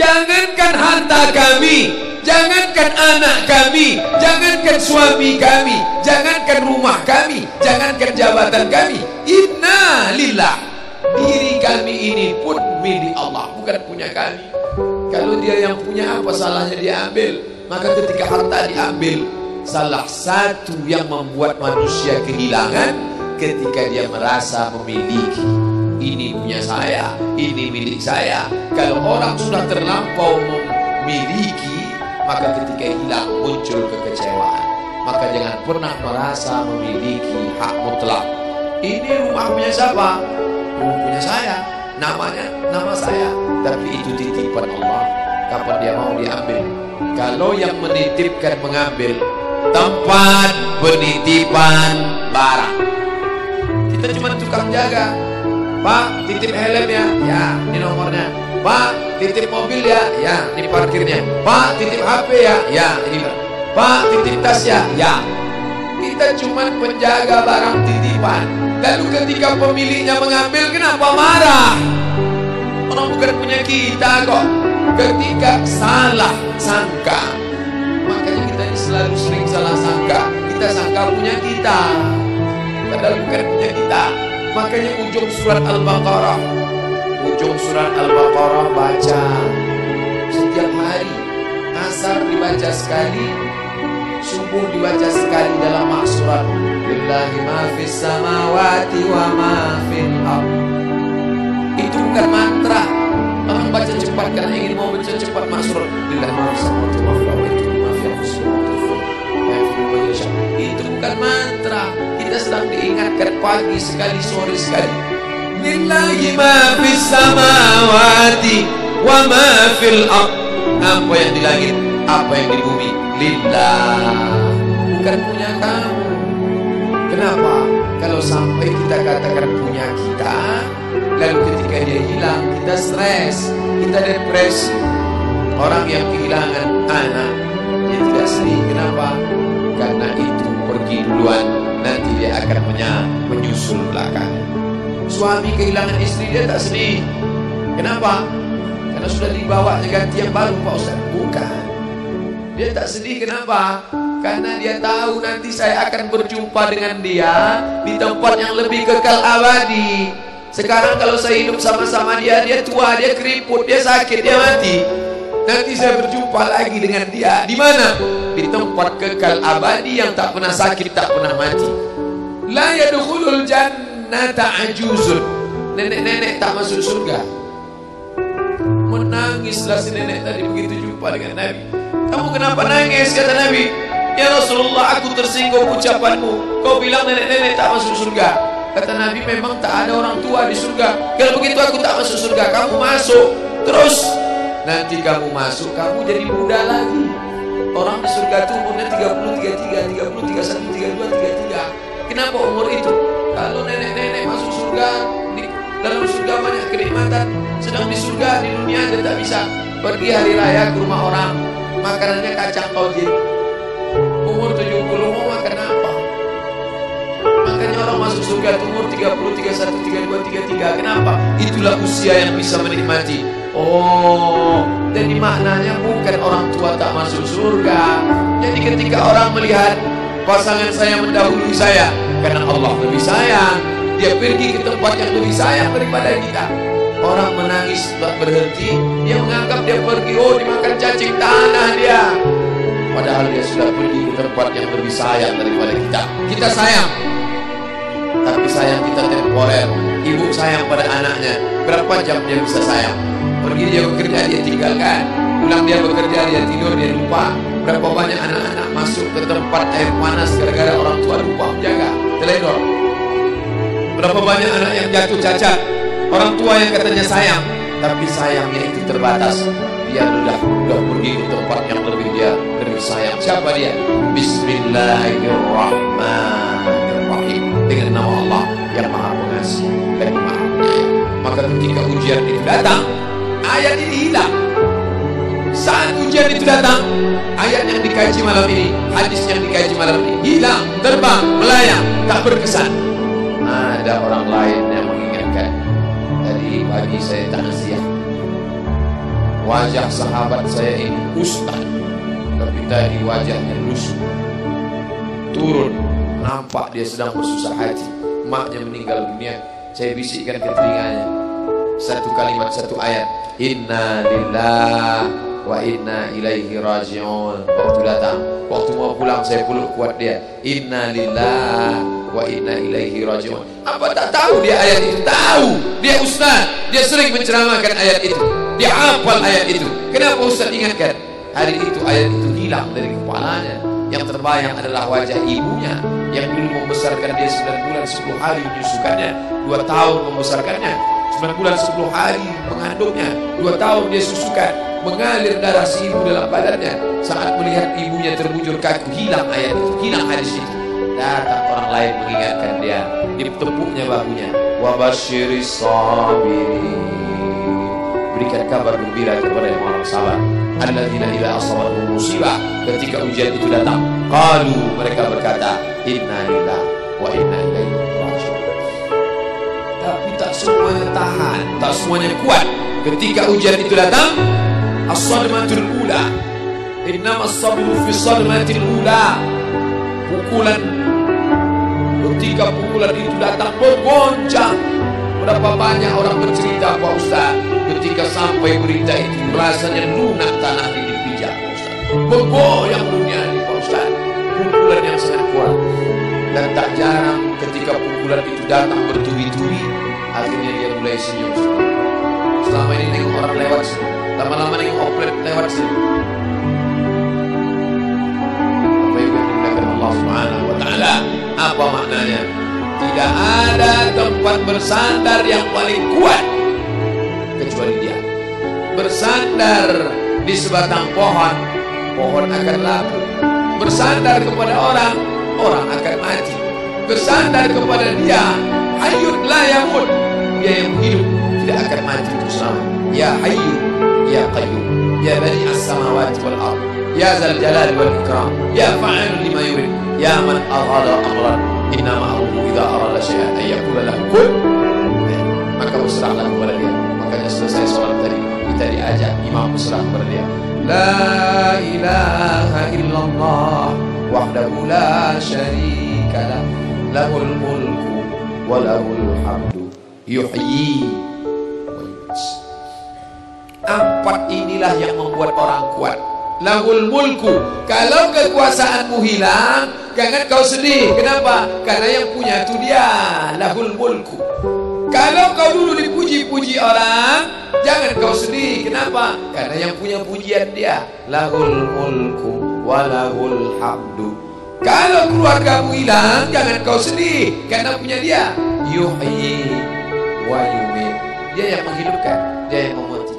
Jangankan harta kami, jangankan anak kami, jangankan suami kami, jangankan rumah kami, jangankan jabatan kami. Inna lillah, diri kami ini pun milik Allah, bukan punya kami. Kalau dia yang punya, apa salahnya diambil? Maka ketika harta diambil, salah satu yang membuat manusia kehilangan ketika dia merasa memiliki. Ini punya saya, ini milik saya. Kalau orang sudah terlampau memiliki, maka ketika hilang muncul kekecewaan. Maka jangan pernah merasa memiliki hak mutlak. Ini rumah punya siapa? Rumah punya saya, namanya nama saya. Tapi itu titipan Allah, kapan dia mau diambil. Kalau yang menitipkan mengambil, tempat penitipan barang, kita cuma tukang jaga. Pak, titip helm ya, ya, ini nomornya. Pak, titip mobil ya, ya, ini parkirnya. Pak, titip HP ya, ya, ini. Pak, titip tas ya, ya. Kita cuma penjaga barang titipan. Lalu ketika pemiliknya mengambil, kenapa marah? Orang bukan punya kita kok. Ketika salah sangka, makanya kita ini selalu sering salah sangka. Kita sangka punya kita, padahal bukan punya kita. Makanya ujung surat Al-Baqarah, baca setiap hari. Asar dibaca sekali, subuh dibaca sekali dalam maksurat. Lillahi ma fis samawati wa ma fil ardh. Itu bukan mantra. Orang baca cepat karena ingin mau baca cepat maksurat. Lillahi ma fis samawati wa ma fil ardh. Itu bukan mantra. Kita sedang diingatkan pagi sekali, sore sekali. Lillahi ma fis samawati wa ma fil ardh. Apa yang di langit, apa yang di bumi, lillah, bukan punya kamu. Kenapa? Kalau sampai kita katakan punya kita, lalu ketika dia hilang, kita stres, kita depresi. Orang yang kehilangan anak, dia tidak sedih. Kenapa? Karena itu pergi duluan, nanti dia akan menyusul belakangnya. Suami kehilangan istri, dia tak sedih. Kenapa? Karena sudah dibawa ganti yang baru, Pak Ustaz. Bukan. Dia tak sedih, kenapa? Karena dia tahu nanti saya akan berjumpa dengan dia di tempat yang lebih kekal abadi. Sekarang kalau saya hidup sama-sama dia, dia tua, dia keriput, dia sakit, dia mati. Nanti saya berjumpa lagi dengan dia. Di mana? Di tempat kekal abadi yang tak pernah sakit, tak pernah mati. La yadkhulul jannata ajuzun. Nenek-nenek tak masuk surga. Menangislah si nenek tadi begitu jumpa dengan Nabi. Kamu kenapa nangis? Kata Nabi. Ya Rasulullah, aku tersinggung ucapanmu. Kau bilang nenek-nenek tak masuk surga. Kata Nabi, memang tak ada orang tua di surga. Kalau begitu aku tak masuk surga. Kamu masuk. Terus nanti kamu masuk, kamu jadi muda lagi. Orang di surga itu umurnya 30, 33, 30, 31, 32, 33. Kenapa umur itu? Kalau nenek-nenek masuk surga, di dalam surga banyak kenikmatan. Sedang di surga, di dunia dia tak bisa. Pergi hari raya ke rumah orang, makanannya kacang tauhid. Umur 70 mau makan apa? Makanya orang masuk surga umur 30, 31, 32, 33. Kenapa? Itulah usia yang bisa menikmati. Oh, jadi maknanya bukan orang tua tak masuk surga. Jadi ketika orang melihat pasangan saya mendahului saya, karena Allah lebih sayang, dia pergi ke tempat yang lebih sayang daripada kita. Orang menangis tak berhenti, dia menganggap dia pergi, oh dimakan cacing tanah dia. Padahal dia sudah pergi ke tempat yang lebih sayang daripada kita. Kita sayang, tapi sayang kita temporer. Ibu sayang pada anaknya, berapa jam dia bisa sayang? Pergi dia bekerja, dia tinggalkan. Pulang dia bekerja, dia tidur, dia lupa. Berapa banyak anak-anak masuk ke tempat air panas gara-gara orang tua lupa menjaga, teledor. Berapa banyak anak yang jatuh cacat, orang tua yang katanya sayang, tapi sayangnya itu terbatas. Dia sudah pergi ke tempat yang lebih sayang. Siapa dia? Bismillahirrahmanirrahim. Dengan nama Allah yang Maha Pengasih dan Maha Penyayang. Maka ketika ujian itu datang, ayat ini hilang. Saat ujian itu datang, ayat yang dikaji malam ini, hadis yang dikaji malam ini hilang, terbang, melayang, tak berkesan. Ada orang lain yang mengingatkan. Tadi pagi saya takziah. wajah sahabat saya ini ustaz, tapi tadi wajahnya lusuh. Turun, nampak dia sedang bersusah hati. Maknya meninggal dunia. Saya bisikkan ke telinganya satu kalimat, satu ayat, inna lillahi wa inna ilaihi raji'un. Waktu datang, waktu mau pulang, saya peluk kuat dia, inna lillahi wa inna ilaihi raji'un. Apa tak tahu dia ayat itu? Tahu. Dia ustaz, dia sering menceramahkan ayat itu, dia hafal ayat itu. Kenapa ustaz ingatkan? Hari itu ayat itu hilang dari kepalanya. Yang terbayang adalah wajah ibunya yang dulu membesarkan dia 9 bulan 10 hari menyusukannya, 2 tahun membesarkannya, 9 bulan 10 hari mengandungnya, 2 tahun dia susukan, mengalir darah si ibu dalam badannya. Saat melihat ibunya terbujur kaku, hilang ayat itu, hilang hadis itu. Datang orang lain mengingatkan dia, ditepuknya bahunya, wa basyiris sabirin, berikan kabar gembira kepada yang orang sabar. Alladzina idza asabatuhum musibah, ketika ujian itu datang, qalu, mereka berkata, inna lillahi wa inna ilaihi raji'un. Tapi tak semuanya tahan, tak semuanya kuat. Ketika ujian itu datang, as-sadmatul ula, innamas sabru fi sadmatil ula. Pukulan, ketika pukulan itu datang bergoncang. Berapa banyak orang bercerita, Pak Ustaz, ketika sampai berita itu rasanya lunak tanah dipijak, Pak Ustaz. Bergoyang dunia ini, Pak Ustaz. Pukulan yang sangat kuat. Dan tak jarang ketika pukulan itu datang bertubi-tubi, akhirnya dia mulai senyum. Selama ini nengok orang lewat sini, lama-lama nengok oplet lewat sini. Apa yang dimuliakan Allah Subhanahu wa Ta'ala? Apa maknanya? Tidak ada tempat bersandar yang paling kuat kecuali dia. Bersandar di sebatang pohon, pohon akan laku. Bersandar kepada orang, orang akan mati. Bersandar kepada dia, hayyun la yamut, dia yang hidup tidak akan mati untuk selama. Ya hayyu ya qayyum, ya bani as-samawati wal ardh, ya zal jalali wal ikram, ya fa'ilun lima yurid, ya man arada amran, inna ma'ruhu idza arada syai'an ay yaqula lahu kun. Maka berserahlah kepada dia. Makanya selesai sholat tadi kita diajak imam berserah kepada dia. La ilaha illallah wahdahu la syarika lah, lahul mulku wa lahul hamdu yuhyi wa yumiit. 4 inilah yang membuat orang kuat. Lahul mulku, kalau kekuasaanmu hilang, jangan kau sedih. Kenapa? Karena yang punya itu dia. Lahul mulku. Kalau kau dulu dipuji-puji orang, jangan kau sedih. Kenapa? Karena yang punya pujian dia. Lahul mulku walahul hamdu. Kalau keluargamu hilang, jangan kau sedih, karena punya dia. Yuhyi wa yumiit. Dia yang menghidupkan, dia yang mematikan.